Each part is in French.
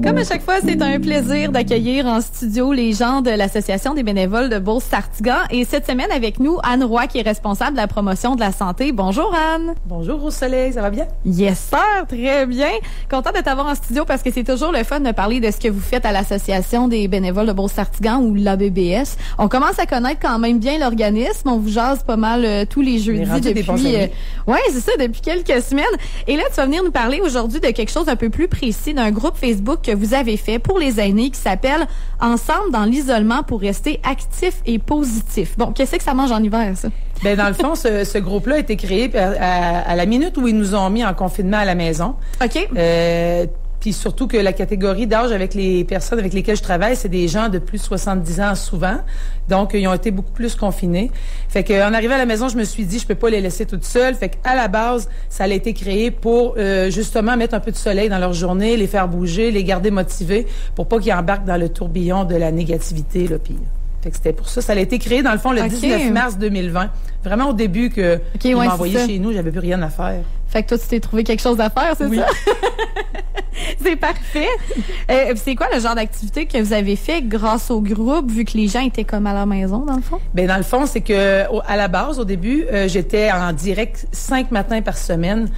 Comme à chaque fois, c'est un plaisir d'accueillir en studio les gens de l'Association des bénévoles de Beauce-Sartigan. Et cette semaine, avec nous, Anne Roy, qui est responsable de la promotion de la santé. Bonjour, Anne. Bonjour, Rose Soleil, ça va bien? Yes, sir, très bien. Content de t'avoir en studio parce que c'est toujours le fun de parler de ce que vous faites à l'Association des bénévoles de Beauce-Sartigan ou l'ABBS. On commence à connaître quand même bien l'organisme. On vous jase pas mal tous les jeudis depuis... ouais, c'est ça, depuis quelques semaines. Et là, tu vas venir nous parler aujourd'hui de quelque chose un peu plus précis, d'un groupe Facebook que vous avez fait pour les aînés qui s'appelle « Ensemble dans l'isolement pour rester actifs et positifs ». Bon, qu'est-ce que ça mange en hiver, ça? Ben dans le fond, ce groupe-là a été créé à la minute où ils nous ont mis en confinement à la maison. OK. Puis surtout que la catégorie d'âge avec les personnes avec lesquelles je travaille, c'est des gens de plus de 70 ans souvent. Donc, ils ont été beaucoup plus confinés. Fait qu'en arrivant à la maison, je me suis dit, je peux pas les laisser toutes seules. Fait qu'à la base, ça a été créé pour justement mettre un peu de soleil dans leur journée, les faire bouger, les garder motivés pour pas qu'ils embarquent dans le tourbillon de la négativité, là, puis... Fait que c'était pour ça. Ça a été créé, dans le fond, le 19 mars 2020. Vraiment au début que ils m'ont envoyé chez nous, j'avais plus rien à faire. Fait que toi, tu t'es trouvé quelque chose à faire, c'est ça? C'est parfait. C'est quoi le genre d'activité que vous avez fait grâce au groupe, vu que les gens étaient comme à la maison, dans le fond? Ben dans le fond, c'est que à la base, au début, j'étais en direct 5 matins par semaine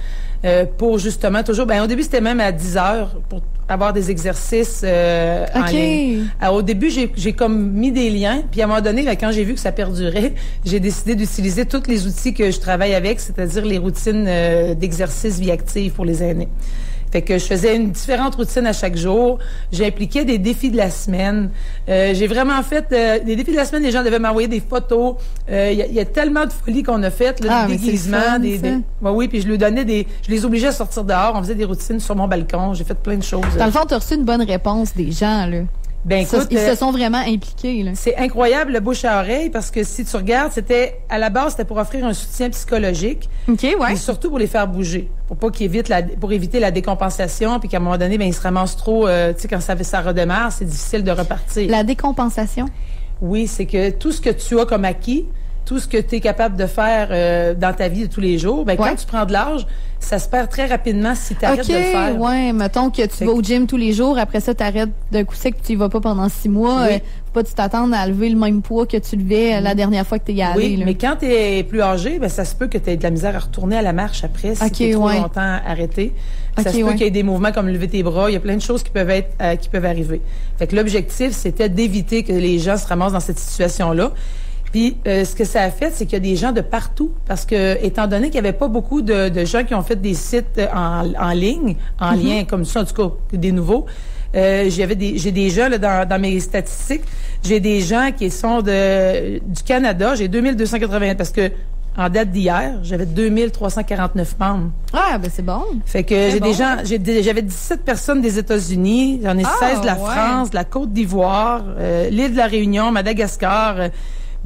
pour justement toujours... Ben au début, c'était même à 10 heures pour avoir des exercices en ligne. Alors, au début, j'ai comme mis des liens, puis à un moment donné, là, quand j'ai vu que ça perdurait, j'ai décidé d'utiliser tous les outils que je travaille avec, c'est-à-dire les routines d'exercice vie active pour les aînés. Fait que je faisais une différente routine à chaque jour. J'impliquais des défis de la semaine. J'ai vraiment fait des défis de la semaine. Les gens devaient m'envoyer des photos. Il y a tellement de folies qu'on a faites, là, des déguisements, oui, puis je lui donnais je les obligeais à sortir dehors. On faisait des routines sur mon balcon. J'ai fait plein de choses. Dans le fond, tu as reçu une bonne réponse des gens, là. Ben écoute, ils se sont vraiment impliqués, là. C'est incroyable le bouche à oreille parce que si tu regardes, à la base, c'était pour offrir un soutien psychologique. OK, ouais. Et surtout pour les faire bouger, pour pas qu'ils pour éviter la décompensation, puis qu'à un moment donné, ben ils se ramassent trop, tu sais, quand ça redémarre, c'est difficile de repartir. La décompensation? Oui, c'est que tout ce que tu as comme acquis, tout ce que tu es capable de faire dans ta vie de tous les jours, ben quand tu prends de l'âge, ça se perd très rapidement si tu arrêtes de le faire. OK, ouais, mettons que tu vas au gym tous les jours, après ça, tu arrêtes d'un coup sec que tu y vas pas pendant 6 mois. Faut pas que tu t'attendes à lever le même poids que tu levais la dernière fois que tu es allé. Oui, mais quand tu es plus âgé, ben ça se peut que tu aies de la misère à retourner à la marche après si tu es trop longtemps arrêté. Ça se peut qu'il y ait des mouvements comme lever tes bras, il y a plein de choses qui peuvent arriver. Fait que l'objectif, c'était d'éviter que les gens se ramassent dans cette situation-là. Puis, ce que ça a fait, c'est qu'il y a des gens de partout, parce que, étant donné qu'il n'y avait pas beaucoup de gens qui ont fait des sites en ligne, en lien comme ça, en tout cas, des nouveaux, j'ai des gens, là, dans mes statistiques, j'ai des gens qui sont du Canada, j'ai 2280, parce que, en date d'hier, j'avais 2349 membres. Ah, ben c'est bon. Fait que j'avais 17 personnes des États-Unis, j'en ai 16 de la France, de la Côte d'Ivoire, l'île de la Réunion, Madagascar,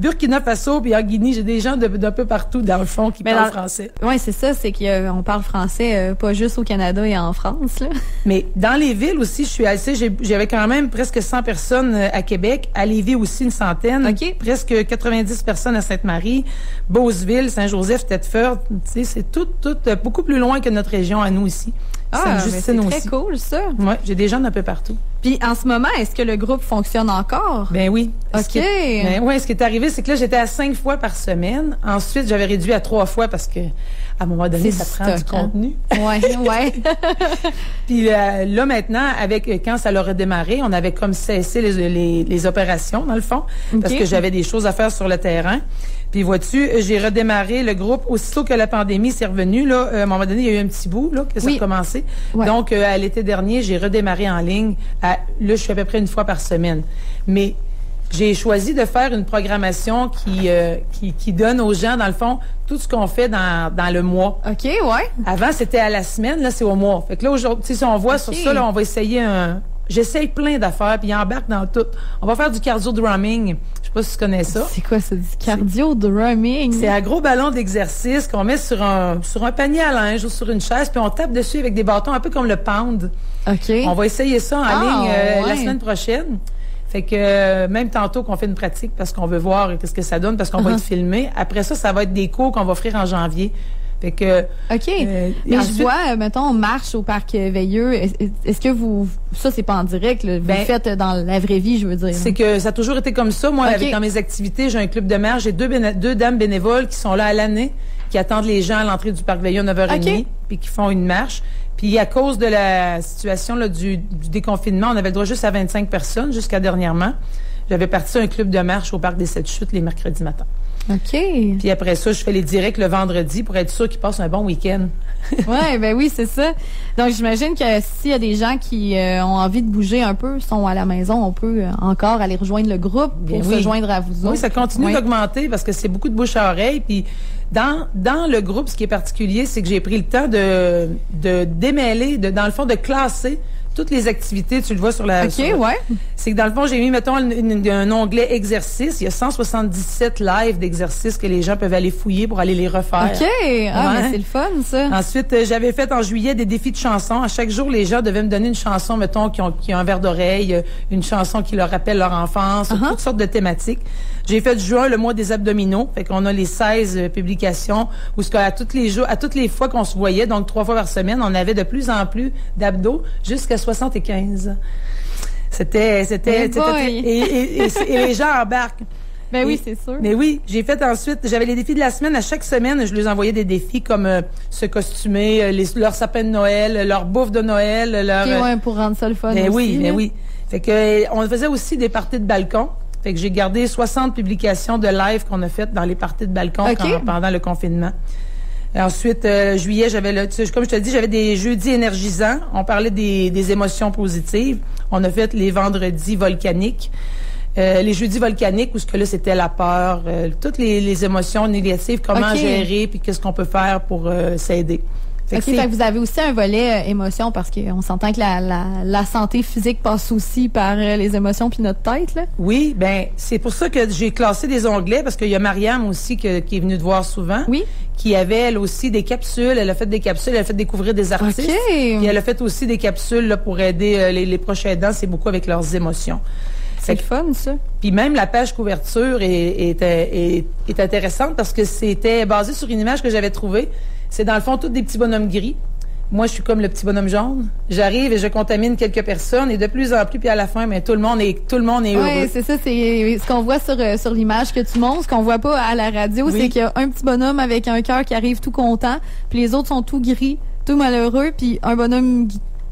Burkina Faso puis en Guinée, j'ai des gens d'un peu partout dans le fond qui parlent français. Oui, c'est ça, c'est qu'on parle français pas juste au Canada et en France, là. Mais dans les villes aussi, j'avais quand même presque 100 personnes à Québec, à Lévis aussi une centaine, presque 90 personnes à Sainte-Marie, Beauceville, Saint-Joseph, Thetford, tu sais, c'est tout beaucoup plus loin que notre région à nous ici. C'est très cool, ça. Oui, j'ai des gens d'un peu partout. Puis, en ce moment, est-ce que le groupe fonctionne encore? Ben oui. OK. Ce qui est arrivé, c'est que là, j'étais à 5 fois par semaine. Ensuite, j'avais réduit à 3 fois parce que, à un moment donné, ça prend du contenu. Ouais. Puis là, maintenant, quand ça leur a démarré, on avait comme cessé les opérations, dans le fond, parce que j'avais des choses à faire sur le terrain. Puis vois-tu, j'ai redémarré le groupe aussitôt que la pandémie s'est revenue. Là, à un moment donné, il y a eu un petit bout là que ça a commencé. Ouais. Donc, à l'été dernier, j'ai redémarré en ligne. Là, je suis à peu près une fois par semaine. Mais j'ai choisi de faire une programmation qui donne aux gens, dans le fond, tout ce qu'on fait dans le mois. OK, ouais. Avant, c'était à la semaine. Là, c'est au mois. Fait que là, aujourd'hui, si on voit sur ça, là, on va essayer J'essaye plein d'affaires, puis ils embarquent dans tout. On va faire du cardio-drumming. Je sais pas si tu connais ça. C'est quoi ça, du cardio-drumming? C'est un gros ballon d'exercice qu'on met sur un panier à linge ou sur une chaise, puis on tape dessus avec des bâtons, un peu comme le pound. OK. On va essayer ça en ligne la semaine prochaine. Fait que même tantôt qu'on fait une pratique parce qu'on veut voir qu'est-ce que ça donne, parce qu'on va être filmé. Après ça, ça va être des cours qu'on va offrir en janvier. Fait que OK. Mais ensuite, je vois, mettons, on marche au parc Veilleux. Est-ce que ça c'est pas en direct, là, vous le faites dans la vraie vie, je veux dire. C'est que ça a toujours été comme ça. Moi, dans mes activités, j'ai un club de marche, j'ai deux dames bénévoles qui sont là à l'année, qui attendent les gens à l'entrée du parc Veilleux à 9h30, puis qui font une marche. Puis à cause de la situation là, du déconfinement, on avait le droit juste à 25 personnes jusqu'à dernièrement. J'avais parti un club de marche au parc des Sept Chutes les mercredis matins. OK. Puis après ça, je fais les directs le vendredi pour être sûr qu'ils passent un bon week-end. Ouais, ben oui, c'est ça. Donc, j'imagine que s'il y a des gens qui ont envie de bouger un peu, sont à la maison, on peut encore aller rejoindre le groupe pour se joindre à vous autres. Oui, ça continue d'augmenter parce que c'est beaucoup de bouche à oreille. Puis dans le groupe, ce qui est particulier, c'est que j'ai pris le temps de démêler, dans le fond, de classer toutes les activités, tu le vois sur la... OK, ouais. C'est que dans le fond, j'ai mis, mettons, un onglet exercices. Il y a 177 lives d'exercices que les gens peuvent aller fouiller pour aller les refaire. OK. Ah, mais c'est le fun, ça. Ensuite, j'avais fait en juillet des défis de chansons. À chaque jour, les gens devaient me donner une chanson, mettons, qui a un verre d'oreille, une chanson qui leur rappelle leur enfance, toutes sortes de thématiques. J'ai fait juin le mois des abdominaux. Fait qu'on a les 16 publications où à tous les jours, à toutes les fois qu'on se voyait, donc 3 fois par semaine, on avait de plus en plus d'abdos jusqu'à 75. C'était et les gens embarquent. Ben oui, c'est sûr. Mais oui, j'ai fait ensuite, j'avais les défis de la semaine. À chaque semaine, je leur envoyais des défis comme se costumer, leur sapin de Noël, leur bouffe de Noël, leur... pour rendre ça le fun aussi. Oui, mais oui. Fait que on faisait aussi des parties de balcon. Fait que j'ai gardé 60 publications de live qu'on a faites dans les parties de balcon pendant le confinement. Ensuite, juillet, comme je te dis, j'avais des jeudis énergisants. On parlait des émotions positives. On a fait les vendredis volcaniques. Les jeudis volcaniques, où c'était la peur, toutes les émotions négatives, comment gérer, puis qu'est-ce qu'on peut faire pour s'aider. Fait que vous avez aussi un volet émotion parce qu'on s'entend que la santé physique passe aussi par les émotions puis notre tête, là. Oui, ben c'est pour ça que j'ai classé des onglets parce qu'il y a Mariam aussi qui est venue te voir souvent. Oui. Qui avait elle aussi des capsules. Elle a fait des capsules, elle a fait découvrir des artistes. Puis elle a fait aussi des capsules là, pour aider les proches aidants, c'est beaucoup avec leurs émotions. C'est le fun, ça. Puis même la page couverture est intéressante parce que c'était basé sur une image que j'avais trouvée. C'est dans le fond tous des petits bonhommes gris. Moi, je suis comme le petit bonhomme jaune. J'arrive et je contamine quelques personnes et de plus en plus, puis à la fin, mais tout le monde est heureux. Oui, c'est ça. C'est ce qu'on voit sur l'image que tu montres. Ce qu'on voit pas à la radio, c'est qu'il y a un petit bonhomme avec un cœur qui arrive tout content, puis les autres sont tout gris, tout malheureux, puis un bonhomme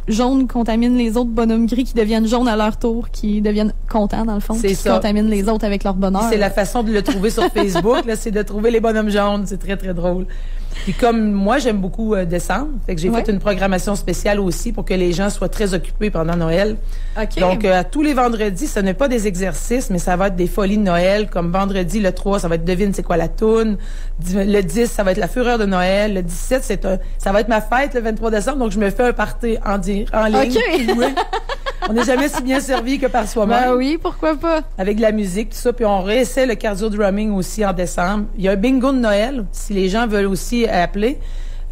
jaune contamine les autres bonhommes gris qui deviennent jaunes à leur tour, qui deviennent contents dans le fond, qui contaminent les autres avec leur bonheur. C'est la façon de le trouver sur Facebook, là, c'est de trouver les bonhommes jaunes, c'est très très drôle. Puis comme moi j'aime beaucoup décembre, fait que j'ai fait une programmation spéciale aussi pour que les gens soient très occupés pendant Noël. Okay. Donc à tous les vendredis, ce n'est pas des exercices, mais ça va être des folies de Noël, comme vendredi le 3, ça va être devine c'est quoi la toune. Le 10, ça va être la fureur de Noël. Le 17, ça va être ma fête le 23 décembre, donc je me fais un party en ligne. Okay. On n'est jamais si bien servi que par soi-même. Ben oui, pourquoi pas. Avec de la musique, tout ça. Puis on réessaie le cardio drumming aussi en décembre. Il y a un bingo de Noël, si les gens veulent aussi appeler.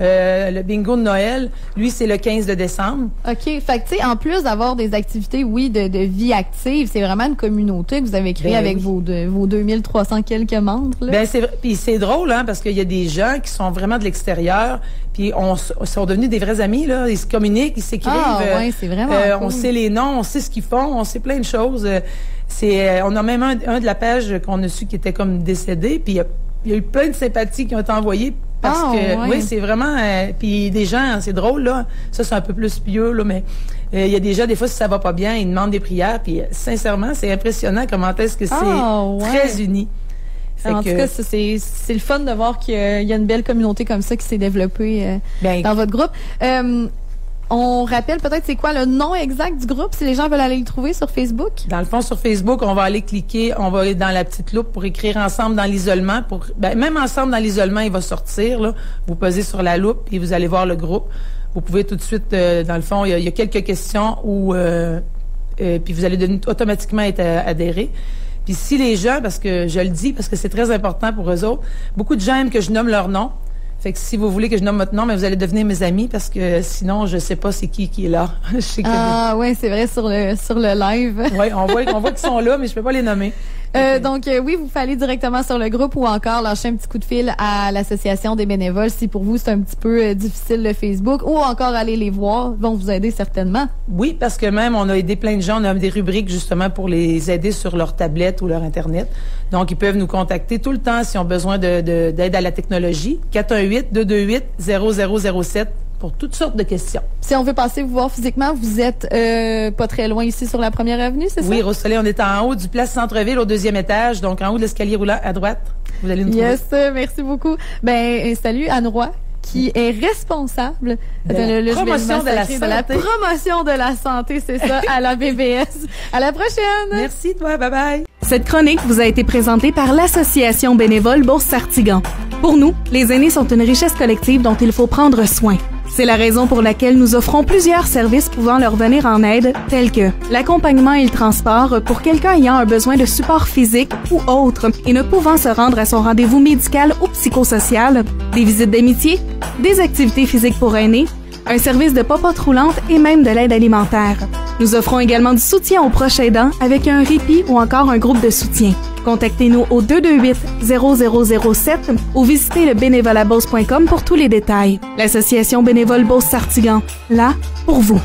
Le bingo de Noël, lui, c'est le 15 de décembre. OK. Fait que, tu sais, en plus d'avoir des activités, de vie active, c'est vraiment une communauté que vous avez créée avec vos 2300 quelques membres, là. Ben, puis c'est drôle, hein, parce qu'il y a des gens qui sont vraiment de l'extérieur, puis sont devenus des vrais amis, là. Ils se communiquent, ils s'écrivent. Ah, ouais, c'est vraiment cool. On sait les noms, on sait ce qu'ils font, on sait plein de choses. On a même un de la page qu'on a su qui était comme décédé, puis il y a eu plein de sympathies qui ont été envoyées. Parce que, oui, c'est vraiment... puis des gens, c'est drôle, là. Ça, c'est un peu plus pieux, là, mais il y a des gens, des fois, si ça va pas bien, ils demandent des prières. Puis, sincèrement, c'est impressionnant comment est-ce que c'est très uni. En tout cas, c'est le fun de voir qu'il y a une belle communauté comme ça qui s'est développée dans votre groupe. On rappelle peut-être c'est quoi le nom exact du groupe si les gens veulent aller le trouver sur Facebook? Dans le fond, sur Facebook, on va aller cliquer, on va aller dans la petite loupe pour écrire ensemble dans l'isolement. Même ensemble dans l'isolement, il va sortir, là. Vous posez sur la loupe et vous allez voir le groupe. Vous pouvez tout de suite, dans le fond, il y a quelques questions où puis vous allez automatiquement être adhéré. Puis si les gens, parce que je le dis, parce que c'est très important pour eux autres, beaucoup de gens aiment que je nomme leur nom. Fait que si vous voulez que je nomme votre nom, mais vous allez devenir mes amis parce que sinon, je sais pas c'est qui est là. Ouais, c'est vrai sur le live. Oui, on voit qu'ils sont là, mais je peux pas les nommer. Donc, oui, vous fallait directement sur le groupe ou encore lâcher un petit coup de fil à l'association des bénévoles si pour vous c'est un petit peu difficile le Facebook ou encore aller les voir. Ils vont vous aider certainement. Oui, parce que même on a aidé plein de gens. On a des rubriques justement pour les aider sur leur tablette ou leur Internet. Donc, ils peuvent nous contacter tout le temps s'ils ont besoin d'aide à la technologie. 418-228-0007 pour toutes sortes de questions. Si on veut passer vous voir physiquement, vous êtes pas très loin ici sur la Première Avenue, c'est ça? Oui, Rose-Soleil, on est en haut du Place Centre-Ville au 2e étage, donc en haut de l'escalier roulant à droite. Vous allez nous trouver. Yes, merci beaucoup. Ben, salut Anne Roy, qui est responsable de la promotion de la santé. De la promotion de la santé, c'est ça, à la BBS. À la prochaine! Merci, toi. Bye-bye. Cette chronique vous a été présentée par l'Association bénévole Beauce-Sartiguan. Pour nous, les aînés sont une richesse collective dont il faut prendre soin. C'est la raison pour laquelle nous offrons plusieurs services pouvant leur venir en aide, tels que l'accompagnement et le transport pour quelqu'un ayant un besoin de support physique ou autre et ne pouvant se rendre à son rendez-vous médical ou psychosocial, des visites d'amitié, des activités physiques pour aînés, un service de popote roulante et même de l'aide alimentaire. Nous offrons également du soutien aux proches aidants avec un répit ou encore un groupe de soutien. Contactez-nous au 228-0007 ou visitez le bénévolabeauce.com pour tous les détails. L'Association bénévole Beauce-Sartiguan, là pour vous.